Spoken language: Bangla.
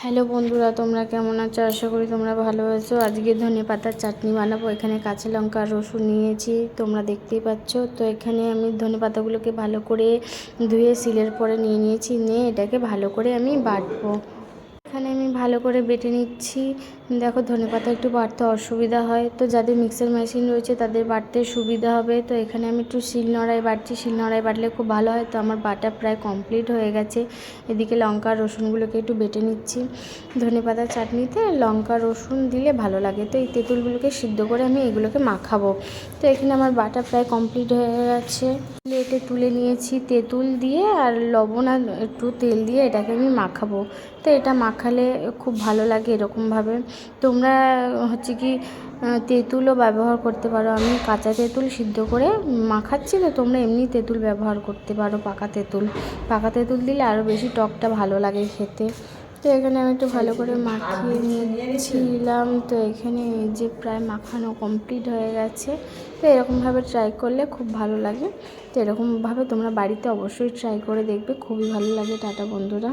হ্যালো বন্ধুরা, তোমরা কেমন আছো? আশা করি তোমরা ভালো আছো। আজকে ধনেপাতার চাটনি বানাবো। এখানে কাঁচা লঙ্কা আর রসুন নিয়েছি, তোমরা দেখতেই পাচ্ছ। তো এখানে আমি ধনেপাতাগুলোকে ভালো করে ধুয়ে সিলের পরে নিয়েছি, নিয়ে এটাকে ভালো করে আমি বাটবো। এখানে আমি ভালো করে বেটে নিচ্ছি। দেখো, ধনেপাতা একটু বাটতে অসুবিধা হয়, তো যাদের মিক্সার মেশিন রয়েছে তাদের বাটতে সুবিধা হবে। তো এখানে আমি একটু শিলনোড়ায় বাটছি, শিলনোড়ায় বাটলে খুব ভালো হয়। তো আমার বাটা প্রায় কমপ্লিট হয়ে গেছে। এদিকে লঙ্কা রসুনগুলোকে একটু বেটে নিচ্ছি। ধনেপাতার চাটনিতে লঙ্কা রসুন দিলে ভালো লাগে। তো এই তেঁতুলগুলোকে সিদ্ধ করে আমি এগুলোকে মাখাবো। তো এখানে আমার বাটা প্রায় কমপ্লিট হয়ে গেছে। প্লেটে তুলে নিয়েছি তেঁতুল দিয়ে, আর লবণ আর একটু তেল দিয়ে এটাকে আমি মাখাবো। তো এটা মাখালে খুব ভালো লাগে এরকমভাবে। তোমরা হচ্ছে কি তেঁতুলও ব্যবহার করতে পারো। আমি কাঁচা তেঁতুল সিদ্ধ করে মাখাচ্ছি, তো তোমরা এমনি তেঁতুল ব্যবহার করতে পারো, পাকা তেঁতুল। পাকা তেঁতুল দিলে আরও বেশি টকটা ভালো লাগে খেতে। তো এখানে আমি একটু ভালো করে মাখিয়ে নিয়েছিলাম। তো এখানে এই যে প্রায় মাখানো কমপ্লিট হয়ে গেছে। তো এরকমভাবে ট্রাই করলে খুব ভালো লাগে। তো এরকমভাবে তোমরা বাড়িতে অবশ্যই ট্রাই করে দেখবে, খুবই ভালো লাগে। টাটা বন্ধুরা।